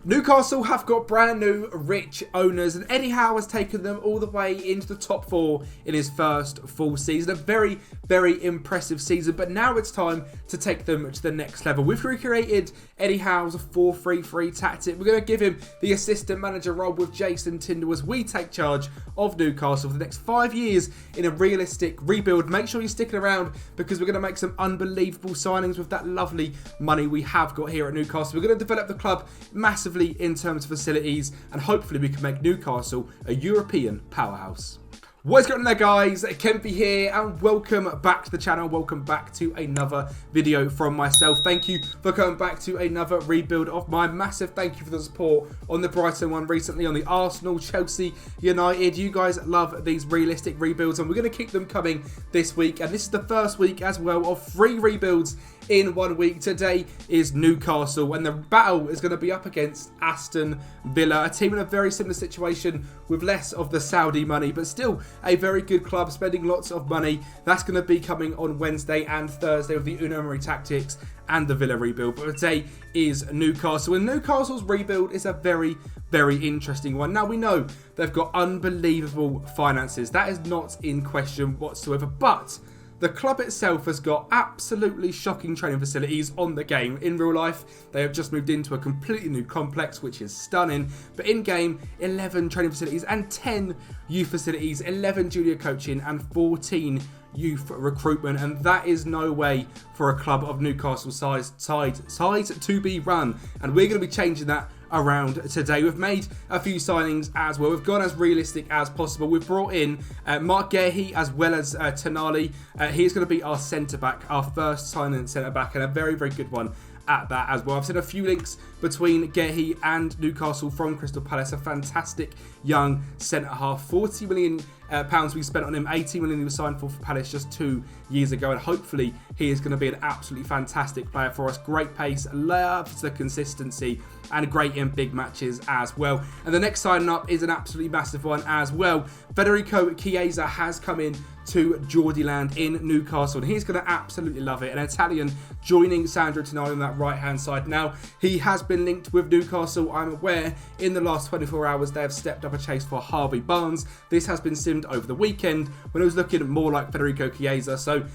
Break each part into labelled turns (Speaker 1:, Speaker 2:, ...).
Speaker 1: Newcastle have got brand new rich owners, and Eddie Howe has taken them all the way into the top four in his first full season. A very, very impressive season, but now it's time to take them to the next level. We've recreated Eddie Howe's 4-3-3 tactic. We're going to give him the assistant manager role with Jason Tyndall as we take charge of Newcastle for the next 5 years in a realistic rebuild. Make sure you're sticking around because we're going to make some unbelievable signings with that lovely money we have got here at Newcastle. We're going to develop the club massively in terms of facilities, and hopefully we can make Newcastle a European powerhouse. What is going on there, guys? Kempy here, and welcome back to the channel. Welcome back to another video from myself. Thank you for coming back to another rebuild of mine. Massive thank you for the support on the Brighton one recently, on the Arsenal, Chelsea, United. You guys love these realistic rebuilds, and we're going to keep them coming this week. And this is the first week as well of 3 rebuilds in 1 week. Today is Newcastle, and the battle is going to be up against Aston Villa, a team in a very similar situation with less of the Saudi money, but still a very good club spending lots of money. That's going to be coming on Wednesday and Thursday with the Unai Emery tactics and the Villa rebuild. But today is Newcastle, and Newcastle's rebuild is a very, very interesting one. Now, we know they've got unbelievable finances. That is not in question whatsoever, but the club itself has got absolutely shocking training facilities on the game. In real life, they have just moved into a completely new complex, which is stunning. But in game, 11 training facilities and 10 youth facilities, 11 junior coaching and 14 youth recruitment, and that is no way for a club of Newcastle size to be run. And we're going to be changing that around today. We've made a few signings as well. We've gone as realistic as possible. We've brought in Mark Gehi as well as Tonali. He's going to be our centre-back, our first signing centre-back, and a very, very good one at that as well. I've seen a few links between Gehi and Newcastle from Crystal Palace. A fantastic young centre-half. 40 million pounds we spent on him. 80 million he was signed for Palace just 2 years ago, and hopefully he is going to be an absolutely fantastic player for us. Great pace, loves the consistency, and great in big matches as well. And the next signing up is an absolutely massive one as well. Federico Chiesa has come in to Geordieland in Newcastle, and he's going to absolutely love it. An Italian joining Sandro Tonali on that right-hand side. Now, he has been linked with Newcastle. I'm aware in the last 24 hours they have stepped up a chase for Harvey Barnes. This has been simmed over the weekend when it was looking more like Federico Chiesa. So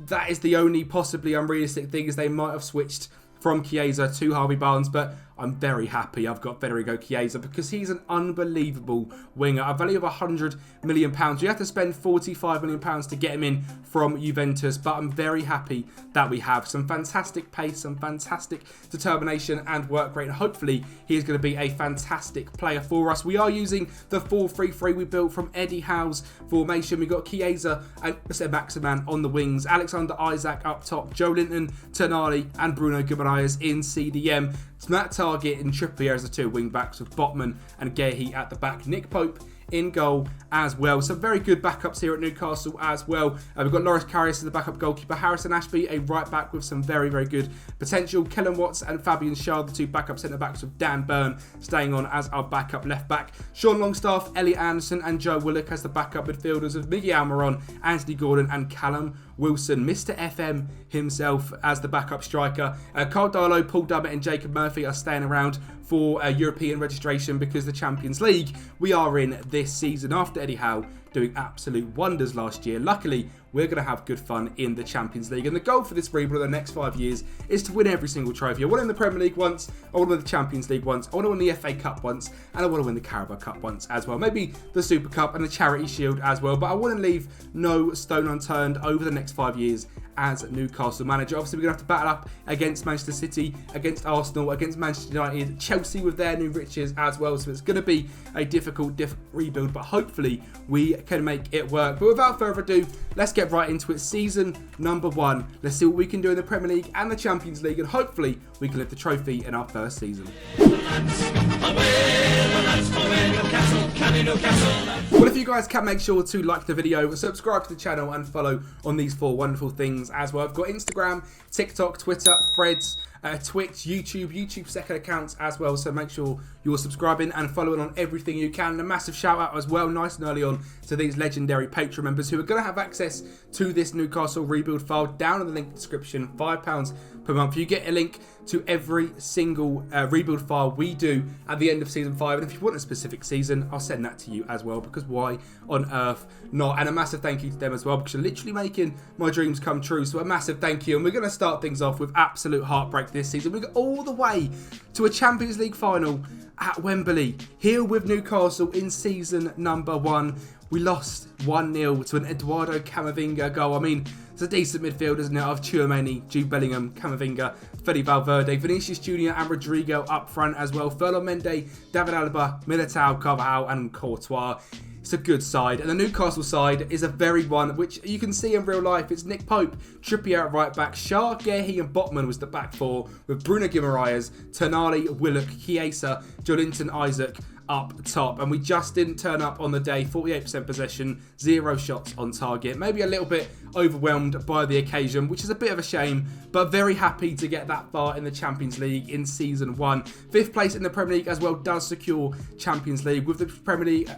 Speaker 1: that is the only possibly unrealistic thing, is they might have switched from Chiesa to Harvey Barnes, but I'm very happy I've got Federico Chiesa because he's an unbelievable winger. A value of £100 million. You have to spend £45 million to get him in from Juventus, but I'm very happy that we have some fantastic pace, some fantastic determination and work rate, and hopefully he is going to be a fantastic player for us. We are using the 4-3-3 we built from Eddie Howe's formation. We've got Chiesa and Maximan on the wings, Alexander Isak up top, Joe Linton, Tonali and Bruno Guimaraes in CDM. Matt Target and Trippier as the 2 wing backs, with Botman and Gehi at the back. Nick Pope in goal as well. Some very good backups here at Newcastle as well. We've got Loris Karius as the backup goalkeeper. Harrison Ashby, a right back with some very, very good potential. Kellen Watts and Fabian Schär, the 2 backup centre backs, with Dan Burn staying on as our backup left back. Sean Longstaff, Elliot Anderson and Joe Willock as the backup midfielders, with Miguel Almiron, Anthony Gordon and Callum Wilson. Mr. FM himself as the backup striker. Carl Darlow, Paul Dummett and Jacob Murphy are staying around for European registration because the Champions League we are in this season after Eddie Howe doing absolute wonders last year. Luckily, we're going to have good fun in the Champions League. And the goal for this rebuild in the next 5 years is to win every single trophy. I want to win the Premier League once, I want to win the Champions League once, I want to win the FA Cup once, and I want to win the Carabao Cup once as well. Maybe the Super Cup and the Charity Shield as well. But I want to leave no stone unturned over the next 5 years as Newcastle manager. Obviously, we're going to have to battle up against Manchester City, against Arsenal, against Manchester United, Chelsea with their new riches as well. So it's going to be a difficult rebuild, but hopefully we can make it work. But without further ado, let's get right into it. Season number 1. Let's see what we can do in the Premier League and the Champions League, and hopefully we can lift the trophy in our first season. Well, if you guys can, make sure to like the video, subscribe to the channel and follow on these 4 wonderful things as well. I've got Instagram, TikTok, Twitter, Threads, Twitch, YouTube second accounts as well. So make sure you're subscribing and following on everything you can. And a massive shout out as well, nice and early on, to these legendary Patreon members who are going to have access to this Newcastle rebuild file down in the link description. £5 per month. You get a link to every single rebuild file we do at the end of season 5. And if you want a specific season, I'll send that to you as well, because why on earth not? And a massive thank you to them as well, because you're literally making my dreams come true. So a massive thank you. And we're going to start things off with absolute heartbreak this season. We got all the way to a Champions League final at Wembley, here with Newcastle in season number 1. We lost 1-0 to an Eduardo Camavinga goal. I mean, it's a decent midfield, isn't it? Of Tchouaméni, Jude Bellingham, Camavinga, Fede Valverde, Vinicius Jr. and Rodrigo up front as well. Ferland Mendy, David Alaba, Militao, Carvajal and Courtois. It's a good side. And the Newcastle side is a very one, which you can see in real life. It's Nick Pope, Trippier at right back, Shah, Gehi and Botman was the back four, with Bruno Guimaraes, Tonali, Willock, Chiesa, Joelinton, Isaac up top. And we just didn't turn up on the day. 48% possession, 0 shots on target. Maybe a little bit overwhelmed by the occasion, which is a bit of a shame, but very happy to get that far in the Champions League in season 1. 5th place in the Premier League as well does secure Champions League. With the Premier League,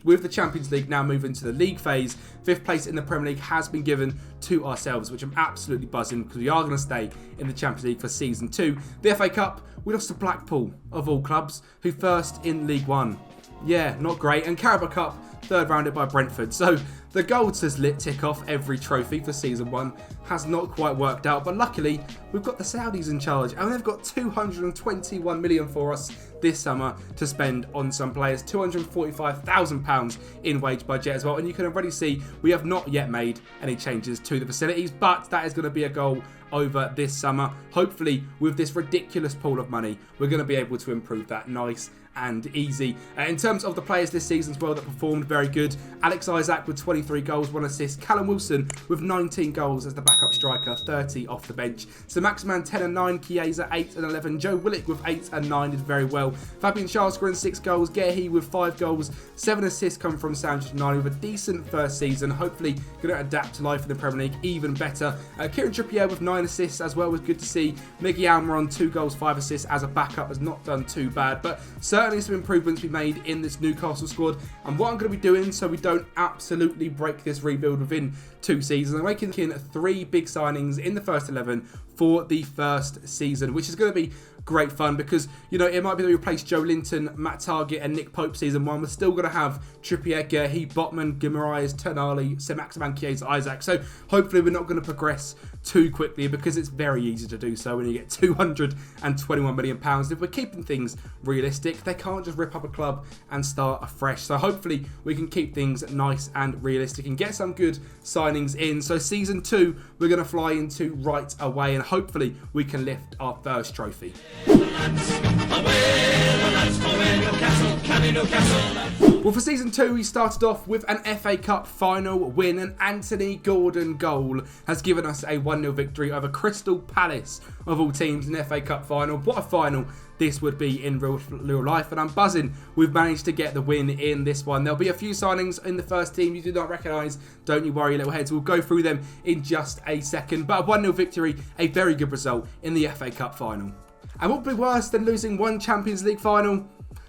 Speaker 1: with the Champions League now moving to the league phase, 5th place in the Premier League has been given to ourselves, which I'm absolutely buzzing, because we are going to stay in the Champions League for season 2. The FA Cup, we lost to Blackpool of all clubs, who first in League 1. Yeah, not great. And Carabao Cup, 3rd rounded by Brentford. So the goal to tick off every trophy for season 1 has not quite worked out, but luckily we've got the Saudis in charge, and they've got 221 million for us this summer to spend on some players. £245,000 in wage budget as well, and you can already see we have not yet made any changes to the facilities, but that is going to be a goal over this summer. Hopefully with this ridiculous pool of money, we're going to be able to improve that nice and easy. In terms of the players this season as well that performed very good, Alex Isak with 23 goals, 1 assist, Callum Wilson with 19 goals as the backup striker, 30 off the bench, so Maximan 10 and 9, Chiesa 8 and 11, Joe Willock with 8 and 9 did very well, Fabian Schär scoring 6 goals, Gehi with 5 goals, 7 assists come from Sancho Tonali with a decent first season, hopefully going to adapt to life in the Premier League even better. Kieran Trippier with 9 assists as well was good to see. Miggy Almiron 2 goals, 5 assists as a backup, has not done too bad, but certainly some improvements we made in this Newcastle squad. And what I'm going to be doing, so we don't absolutely break this rebuild within 2 seasons, I'm making 3 big signings in the first 11 for the first season, which is going to be great fun, because, you know, it might be that we replace Joelinton, Matt Targett and Nick Pope season 1. We're still going to have Trippier, Gehi, Botman, Guimaraes, Tonali, Maximan, Chiesa, Isaac. So hopefully we're not going to progress too quickly, because it's very easy to do so when you get £221 million. If we're keeping things realistic, they can't just rip up a club and start afresh. So hopefully we can keep things nice and realistic and get some good signings in. So season 2 we're going to fly into right away, and hopefully we can lift our first trophy. Well, for season 2 we started off with an FA Cup final win. An Anthony Gordon goal has given us a 1-0 victory over Crystal Palace of all teams in the FA Cup final. What a final this would be in real life, and I'm buzzing we've managed to get the win in this one. There'll be a few signings in the first team you do not recognise, don't you worry little heads, we'll go through them in just a second, but a 1-0 victory, a very good result in the FA Cup final. And what would be worse than losing one Champions League final?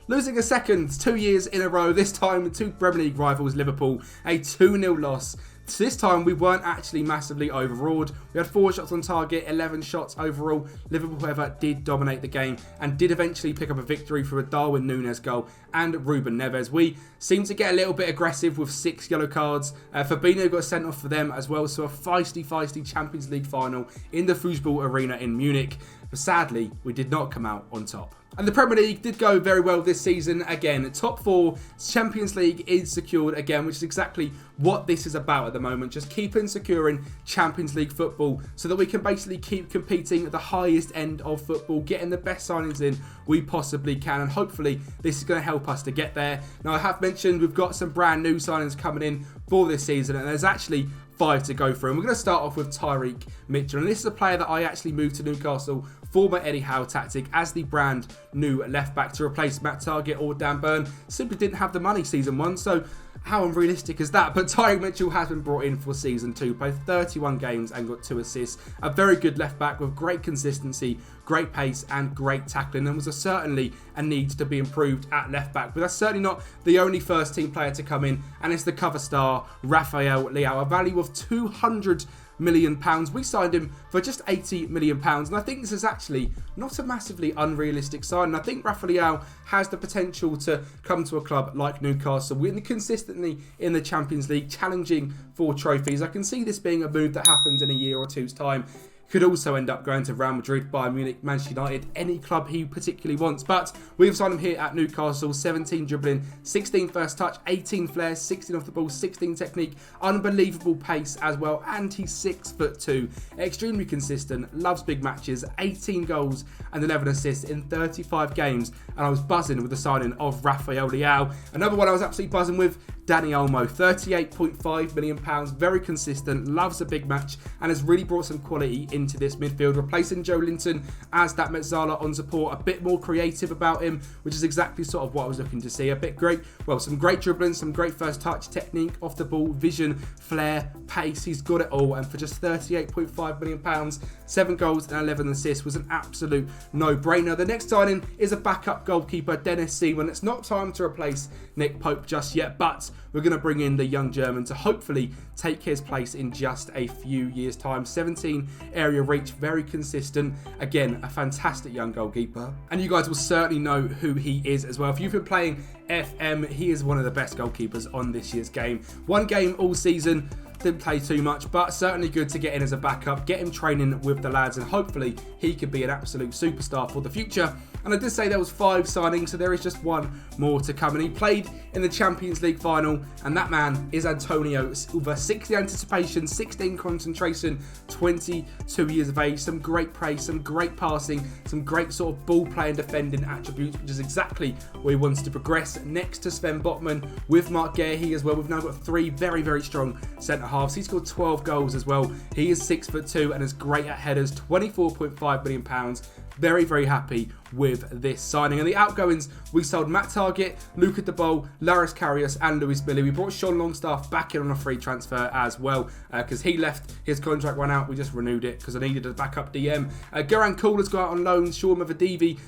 Speaker 1: Losing a second 2 years in a row, this time to Premier League rivals Liverpool, a 2-0 loss. This time we weren't actually massively overawed. We had 4 shots on target, 11 shots overall. Liverpool, however, did dominate the game and did eventually pick up a victory through a Darwin Núñez goal and Ruben Neves. We seemed to get a little bit aggressive with 6 yellow cards. Fabinho got sent off for them as well, so a feisty Champions League final in the Fußball Arena in Munich. But sadly, we did not come out on top. And the Premier League did go very well this season. Again, top 4, Champions League is secured again, which is exactly what this is about at the moment. Just keeping securing Champions League football so that we can basically keep competing at the highest end of football, getting the best signings in we possibly can. And hopefully this is going to help us to get there. Now, I have mentioned we've got some brand new signings coming in for this season, and there's actually 5 to go through. And we're going to start off with Tyreek Mitchell. And this is a player that I actually moved to Newcastle for my Eddie Howe tactic as the brand new left back to replace Matt Targett or Dan Burn. Simply didn't have the money season 1. So How unrealistic is that? But Tyrick Mitchell has been brought in for season 2, played 31 games and got 2 assists. A very good left back with great consistency, great pace and great tackling, and was certainly a need to be improved at left back. But that's certainly not the only first team player to come in, and it's the cover star Rafael Leao, a value of £200 million. We signed him for just £80 million, and I think this is actually not a massively unrealistic sign. And I think Rafael has the potential to come to a club like Newcastle, winning consistently in the Champions League, challenging for trophies. I can see this being a move that happens in a year or two's time. Could also end up going to Real Madrid, Bayern Munich, Manchester United, any club he particularly wants. But we've signed him here at Newcastle. 17 dribbling, 16 first touch, 18 flair, 16 off the ball, 16 technique, unbelievable pace as well. And he's 6'2", extremely consistent, loves big matches, 18 goals and 11 assists in 35 games. And I was buzzing with the signing of Rafael Leao. Another one I was absolutely buzzing with, Dani Olmo, £38.5 million, very consistent, loves a big match, and has really brought some quality into this midfield, replacing Joe Linton as that Mezzala on support, a bit more creative about him, which is exactly sort of what I was looking to see. A bit great, well, some great dribbling, some great first touch, technique, off the ball, vision, flair, pace, he's got it all, and for just £38.5 million, 7 goals and 11 assists was an absolute no-brainer. The next signing is a backup goalkeeper, Dennis Seaman. It's not time to replace Nick Pope just yet, but we're going to bring in the young German to hopefully take his place in just a few years' time. 17 area reach, very consistent. Again, a fantastic young goalkeeper. And you guys will certainly know who he is as well. If you've been playing FM, he is one of the best goalkeepers on this year's game. 1 game all season. Didn't play too much, but certainly good to get in as a backup, get him training with the lads, and hopefully he could be an absolute superstar for the future. And I did say there was 5 signings, so there is just 1 more to come. And he played in the Champions League final, and that man is Antonio Silva. 60 anticipation, 16 concentration, 22 years of age, some great pace, some great passing, some great sort of ball playing, defending attributes, which is exactly where he wants to progress. Next to Sven Botman with Mark Guehi as well. We've now got 3 very, very strong centre halves. He's scored 12 goals as well. He is 6'2" and is great at headers. £24.5 million. Very, very happy with this signing. And the outgoings, we sold Matt Targett, Luca De Boll, Laris Karius and Lewis Billy. We brought Sean Longstaff back in on a free transfer as well because he left, his contract ran out. We just renewed it because I needed a backup DM. Goran Kuller's got out on loan. Sean Mavadivi,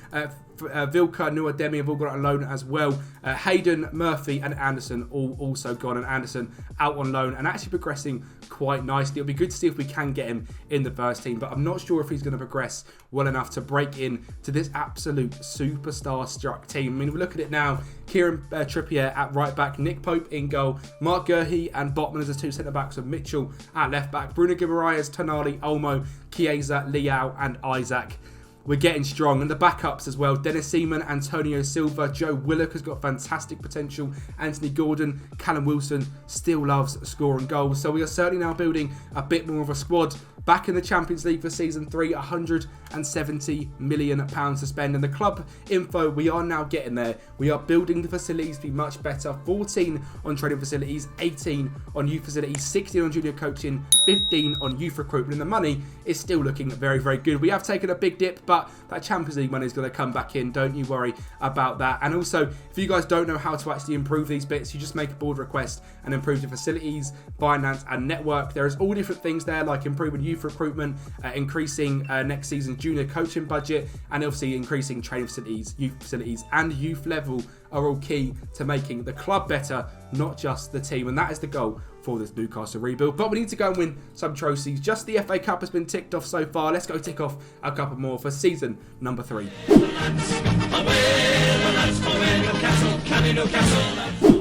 Speaker 1: Vilka, Noah Demi have all got on loan as well. Hayden, Murphy and Anderson all also gone, and Anderson out on loan and actually progressing quite nicely. It'll be good to see if we can get him in the first team, but I'm not sure if he's going to progress well enough to break in to this absolute superstar struck team. I mean, if we look at it now, Kieran Trippier at right back, Nick Pope in goal, Mark Guehi and Botman as the 2 centre backs, with Mitchell at left back, Bruno Guimaraes, Tonali, Olmo, Chiesa, Leao and Isaac. We're getting strong. And the backups as well. Dennis Seaman, Antonio Silva, Joe Willock has got fantastic potential. Anthony Gordon, Callum Wilson still loves scoring goals. So we are certainly now building a bit more of a squad. Back in the Champions League for Season 3, £170 million to spend. And the club info, we are now getting there. We are building the facilities to be much better. 14 on training facilities, 18 on youth facilities, 16 on junior coaching, 15 on youth recruitment. And the money is still looking very, very good. We have taken a big dip, but that Champions League money is going to come back in. Don't you worry about that. And also, if you guys don't know how to actually improve these bits, you just make a board request and improve your facilities, finance and network. There is all different things there, like improving youth recruitment, increasing next season's junior coaching budget, and obviously increasing training facilities, youth facilities and youth level are all key to making the club better, not just the team. And that is the goal for this Newcastle rebuild. But we need to go and win some trophies. Just the FA Cup has been ticked off so far. Let's go tick off a couple more for season number 3.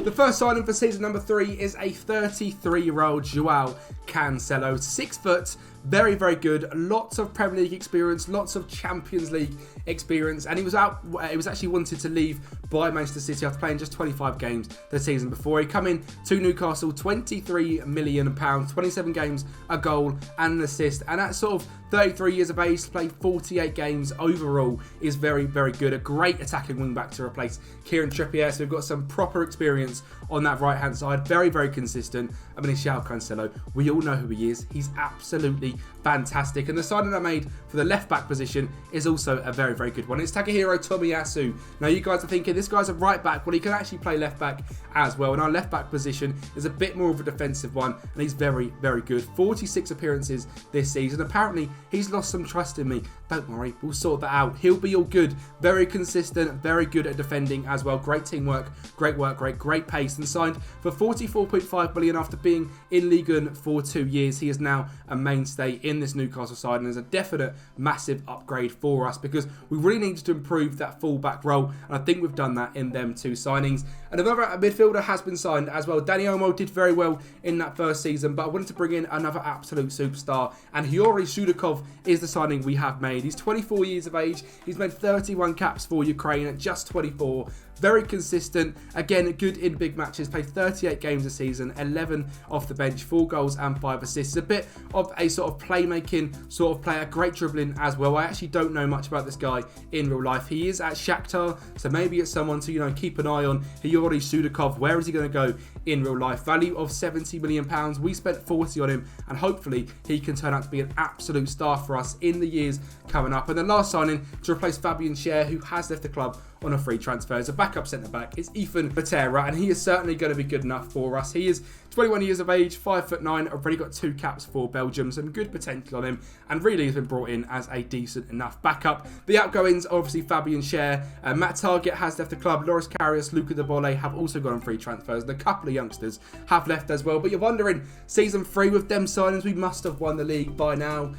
Speaker 1: The first signing for season number 3 is a 33-year-old Joao Cancelo. 6 foot, very, very good. Lots of Premier League experience, lots of Champions League experience, and he was actually wanted to leave by Manchester City after playing just 25 games the season before. He come in to Newcastle, £23 million, 27 games, a goal and an assist, and at sort of 33 years of age, to play 48 games overall is very, very good. A great attacking wing back to replace Kieran Trippier, so we've got some proper experience on that right hand side. Very, very consistent. I mean, Joao Cancelo, we all know who he is. He's absolutely fantastic. And the signing I made for the left back position is also a very, very good one. It's Takahiro Tomiyasu. Now you guys are thinking this guy's a right back. Well, he can actually play left back as well. And our left back position is a bit more of a defensive one, and he's very, very good. 46 appearances this season. Apparently, he's lost some trust in me. Don't worry, we'll sort that out. He'll be all good. Very consistent, very good at defending as well. Great teamwork, great pace. And signed for 44.5 million after being in Ligue 1 for 2 years. He is now a mainstay in this Newcastle side, and is a definite massive upgrade for us because we really needed to improve that full-back role, and I think we've done that in them 2 signings. And another midfielder has been signed as well. Dani Olmo did very well in that first season, but I wanted to bring in another absolute superstar, and Yuri Shudakov is the signing we have made. He's 24 years of age. He's made 31 caps for Ukraine at just 24. Very consistent. Again, good in big matches. Played 38 games a season, 11 off the bench, 4 goals and 5 assists. A bit of a sort of playmaking sort of player. Great dribbling as well. I actually don't know much about this guy in real life. He is at Shakhtar, so maybe it's someone to, you know, keep an eye on. Yuri Shudakov, where is he going to go in real life? Value of £70 million. We spent 40 on him, and hopefully he can turn out to be an absolute star for us in the years coming up. And the last signing to replace Fabian Schär, who has left the club on a free transfer as a backup centre-back, is Ethan Patera, and he is certainly going to be good enough for us. He is 21 years of age, 5'9", already got 2 caps for Belgium, some good potential on him, and really has been brought in as a decent enough backup. The outgoings are obviously Fabian Schär, Matt Targett has left the club, Loris Karius, Luca De Bolle have also gone on free transfers, and a couple of youngsters have left as well. But you're wondering, season 3 with them signings, we must have won the league by now.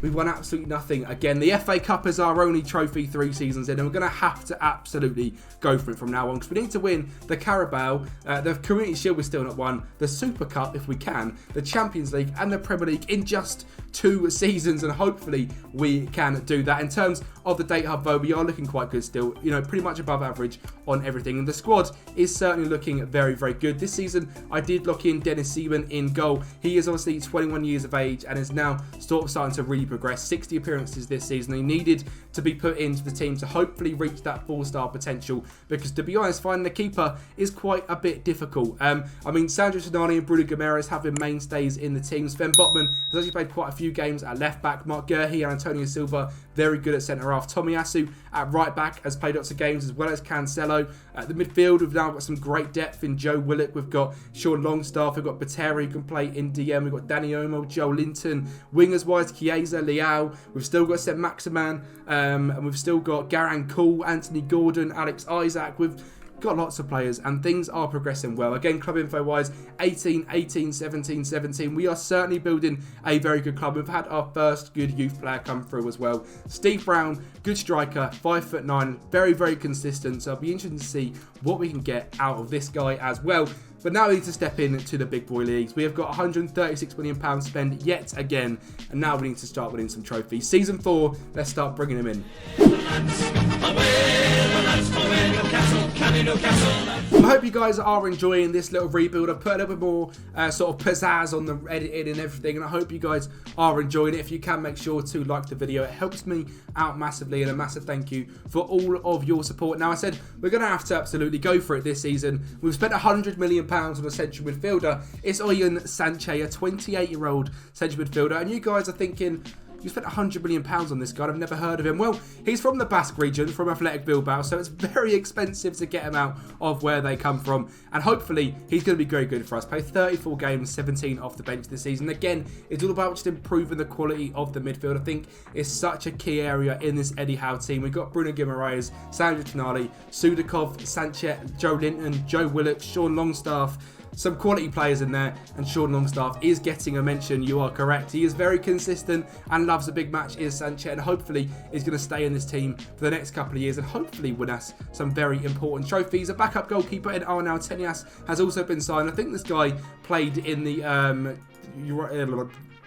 Speaker 1: We've won absolutely nothing. Again, the FA Cup is our only trophy 3 seasons in, and we're going to have to absolutely go for it from now on, because we need to win the Carabao, the Community Shield we've still not won, the Super Cup if we can, the Champions League and the Premier League in just 2 seasons, and hopefully we can do that. In terms of the data hub though, we are looking quite good still, you know, pretty much above average on everything, and the squad is certainly looking very, very good. This season I did lock in Dennis Seaman in goal. He is obviously 21 years of age and is now sort of starting to really progress. 60 appearances this season. He needed to be put into the team to hopefully reach that 4-star potential, because to be honest, finding a keeper is quite a bit difficult. I mean, Sandro Tonali and Bruno Guimaraes have been mainstays in the team. Sven Botman has actually played quite a few games at left back. Mark Guehi and Antonio Silva very good at centre half. Tomiyasu at right back has played lots of games, as well as Cancelo. At the midfield, we've now got some great depth in Joe Willock. We've got Sean Longstaff. We've got Patera who can play in DM. We've got Dani Olmo, Joe Linton. Wingers wise, Chiesa, Leao. We've still got Seth Maximan, and we've still got Garan Kuhl, Anthony Gordon, Alex Isaac. We've got lots of players, and things are progressing well. Again, club info wise, 18, 18, 17, 17. We are certainly building a very good club. We've had our first good youth player come through as well. Steve Brown, good striker, 5'9", very, very consistent. So I'll be interested to see what we can get out of this guy as well. But now we need to step into the big boy leagues. We have got £136 million spent yet again, and now we need to start winning some trophies. Season 4, let's start bringing them in. I hope you guys are enjoying this little rebuild. I've put a little bit more sort of pizzazz on the editing and everything, and I hope you guys are enjoying it. If you can, make sure to like the video. It helps me out massively, and a massive thank you for all of your support. Now, I said we're going to have to absolutely go for it this season. We've spent £100 million on a central midfielder. It's Oyan Sanchez, a 28-year-old central midfielder, and you guys are thinking, you spent £100 million on this guy, I've never heard of him. Well, he's from the Basque region, from Athletic Bilbao, so it's very expensive to get him out of where they come from, and hopefully he's going to be very good for us. Played 34 games, 17 off the bench this season. Again, it's all about just improving the quality of the midfield. I think it's such a key area in this Eddie Howe team. We've got Bruno Guimaraes, Sandro Tonali, Sudakov, Sanchez, Joe Linton, Joe Willock, Sean Longstaff. Some quality players in there, and Sean Longstaff is getting a mention. You are correct. He is very consistent and loves a big match, is Sanchez, and hopefully is going to stay in this team for the next couple of years and hopefully win us some very important trophies. A backup goalkeeper in Arnau Tenias has also been signed. I think this guy played in the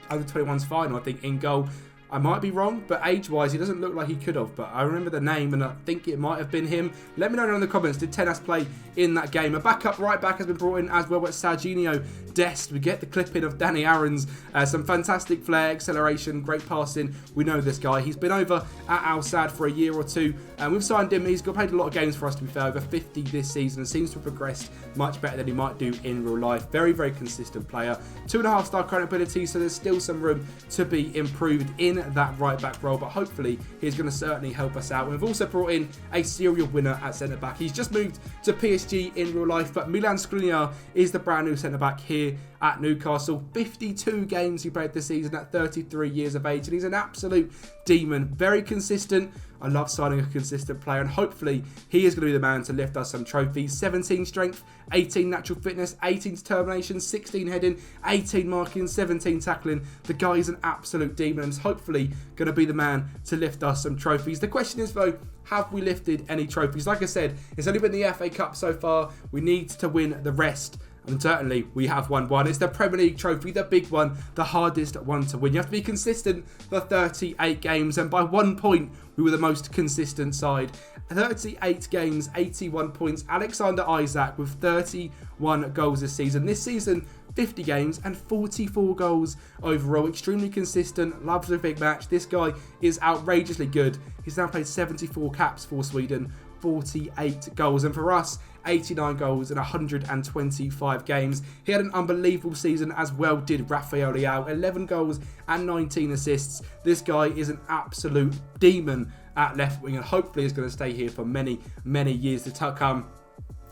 Speaker 1: under-21s final, I think, in goal. I might be wrong, but age-wise, he doesn't look like he could have. But I remember the name, and I think it might have been him. Let me know down in the comments, did Tenas play in that game? A backup right-back has been brought in as well, but Serginho Dest. We get the clip-in of Danny Aarons. Some fantastic flair, acceleration, great passing. We know this guy. He's been over at Al Sadd for a year or two. And we've signed him. He's played a lot of games for us, to be fair, over 50 this season, and seems to have progressed much better than he might do in real life. Very, very consistent player. 2.5-star current ability, so there's still some room to be improved in that right back role, but hopefully he's going to certainly help us out. And we've also brought in a serial winner at centre back. He's just moved to PSG in real life, but Milan Skriniar is the brand new centre back here at Newcastle. 52 games he played this season at 33 years of age, and he's an absolute demon. Very consistent. I love signing a consistent player, and hopefully he is going to be the man to lift us some trophies. 17 strength, 18 natural fitness, 18 determination, 16 heading, 18 marking, 17 tackling. The guy is an absolute demon, and is hopefully going to be the man to lift us some trophies. The question is, though, have we lifted any trophies? Like I said, it's only been the FA Cup so far. We need to win the rest. And certainly we have won one. It's the Premier League trophy, the big one, the hardest one to win. You have to be consistent for 38 games, and by 1 point, we were the most consistent side. 38 games, 81 points. Alexander Isak with 31 goals this season. This season, 50 games and 44 goals overall. Extremely consistent, loves a big match. This guy is outrageously good. He's now played 74 caps for Sweden, 48 goals. And for us, 89 goals in 125 games. He had an unbelievable season, as well did Rafael Leao. 11 goals and 19 assists. This guy is an absolute demon at left wing, and hopefully is going to stay here for many, many years to come.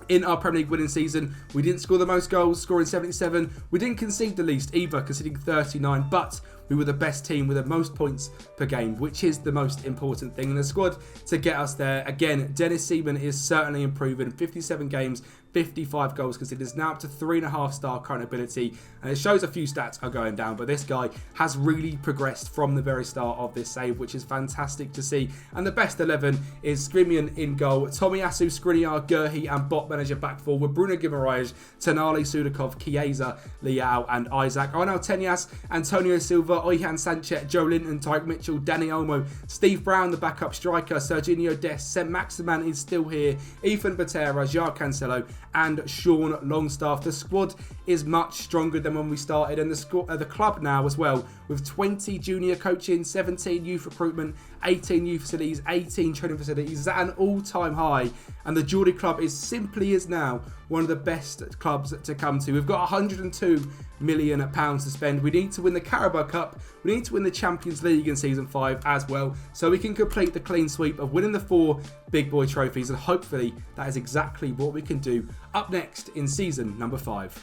Speaker 1: In our Premier League winning season, we didn't score the most goals, scoring 77. We didn't concede the least either, conceding 39, but we were the best team with the most points per game, which is the most important thing in the squad to get us there. Again, Dennis Seaman is certainly improving. 57 games, 55 goals conceded. Is now up to 3.5-star current ability, and it shows a few stats are going down, but this guy has really progressed from the very start of this save, which is fantastic to see. And the best 11 is Skriniar in goal, Tomiyasu, Skriniar, Gurhi and bot manager back four with Bruno Guimaraes, Tonali, Sudakov, Chiesa, Leao and Isaac. Arnau Tenyas, Antonio Silva, Oyhan Sanchez, Joe Linton, Tyke Mitchell, Danny Olmo, Steve Brown, the backup striker, Serginho Dest, Saint Maximan is still here, Ethan Batera, João Cancelo and Sean Longstaff. The squad is much stronger than when we started, and the club now as well, with 20 junior coaching, 17 youth recruitment, 18 youth facilities, 18 training facilities, is at an all-time high, and the Geordie club is now one of the best clubs to come to. We've got £102 million to spend. We need to win the Carabao Cup, we need to win the Champions League in Season 5 as well, so we can complete the clean sweep of winning the 4 big boy trophies, and hopefully that is exactly what we can do up next in season number 5.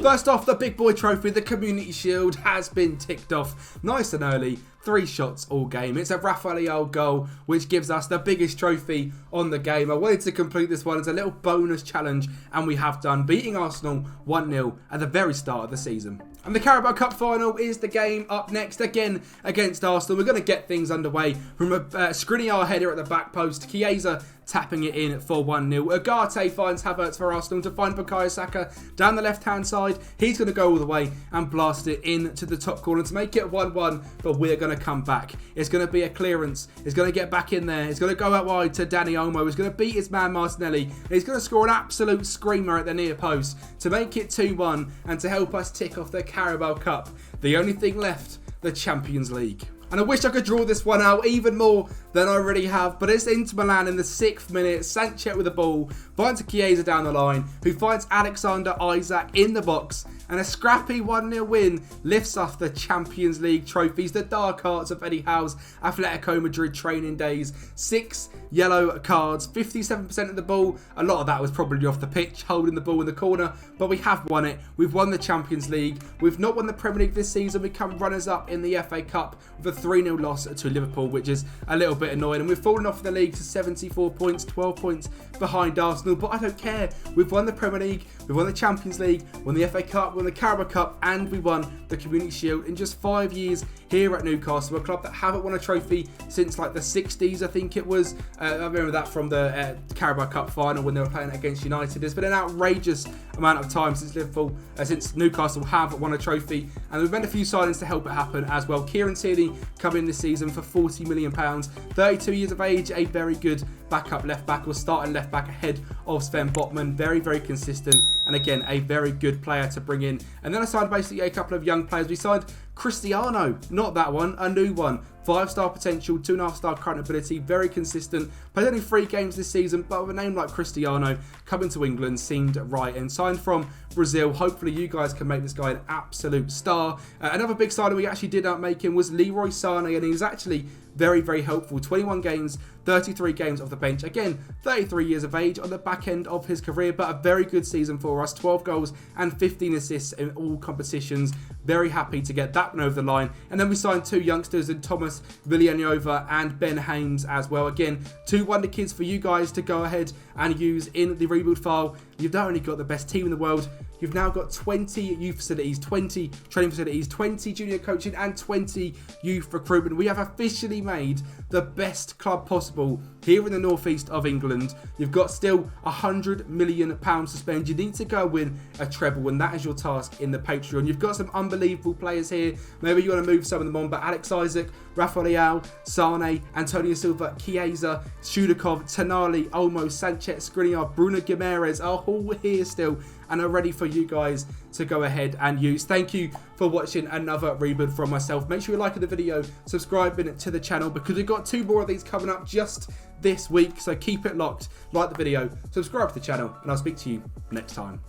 Speaker 1: First off, the big boy trophy, the Community Shield, has been ticked off nice and early. 3 shots all game. It's a Rafael Leao goal, which gives us the biggest trophy on the game. I wanted to complete this one as a little bonus challenge, and we have done, beating Arsenal 1-0 at the very start of the season. And the Carabao Cup final is the game up next, again against Arsenal. We're going to get things underway from a Skriniar header at the back post, Chiesa tapping it in for 1-0. Ugarte finds Havertz for Arsenal to find Bukayo Saka down the left-hand side. He's going to go all the way and blast it into the top corner to make it 1-1, but we're going to come back. It's going to be a clearance. It's going to get back in there. It's going to go out wide to Danny Olmo. He's going to beat his man Martinelli. And he's going to score an absolute screamer at the near post to make it 2-1 and to help us tick off the Carabao Cup. The only thing left, the Champions League. And I wish I could draw this one out even more than I already have, but it's Inter Milan in the 6th minute. Sanchez with the ball, finds Chiesa down the line, who finds Alexander Isak in the box, and a scrappy 1-0 win lifts off the Champions League trophies, the dark arts of Eddie Howe's Atletico Madrid training days. 6 yellow cards, 57% of the ball. A lot of that was probably off the pitch, holding the ball in the corner, but we have won it. We've won the Champions League. We've not won the Premier League this season. We come runners-up in the FA Cup with a 3-0 loss to Liverpool, which is a little bit annoying, and we've fallen off the league to 74 points, 12 points behind Arsenal, but I don't care. We've won the Premier League, we've won the Champions League, won the FA Cup, won the Carabao Cup, and we won the Community Shield in just 5 years here at Newcastle, a club that haven't won a trophy since like the 60s, I think it was. I remember that from the Carabao Cup final when they were playing against United. There's been an outrageous amount of time since Newcastle have won a trophy, and we've made a few signings to help it happen as well. Kieran Tierney coming in this season for £40 million, 32 years of age, a very good backup left back, or starting left back ahead of Sven Botman. Very, very consistent, and again, a very good player to bring in. And then I signed basically a couple of young players. We signed Cristiano, not that one, a new one. 5-star potential, 2.5-star current ability, very consistent. Played only 3 games this season, but with a name like Cristiano coming to England seemed right. And signed from Brazil. Hopefully you guys can make this guy an absolute star. Another big signing we actually did make him was Leroy Sané, and he was actually very, very helpful. 21 games, 33 games off the bench. Again, 33 years of age on the back end of his career, but a very good season for us. 12 goals and 15 assists in all competitions. Very happy to get that one over the line. And then we signed 2 youngsters in Thomas Villanueva and Ben Haynes as well. Again, 2 wonder kids for you guys to go ahead and use in the rebuild file. You've not only got the best team in the world, you've now got 20 youth facilities, 20 training facilities, 20 junior coaching and 20 youth recruitment. We have officially made the best club possible here in the northeast of England. You've got still £100 million to spend. You need to go win a treble, and that is your task in the Patreon. You've got some unbelievable players here. Maybe you want to move some of them on, but Alex Isaac, Rafael, Sane, Antonio Silva, Chiesa, Shudakov, Tonali, Olmo, Sanchez, Skriniar, Bruno Guimaraes are all here still and are ready for you guys to go ahead and use. Thank you for watching another rebuild from myself. Make sure you're liking the video, subscribing to the channel, because we've got 2 more of these coming up just this week. So keep it locked, like the video, subscribe to the channel, and I'll speak to you next time.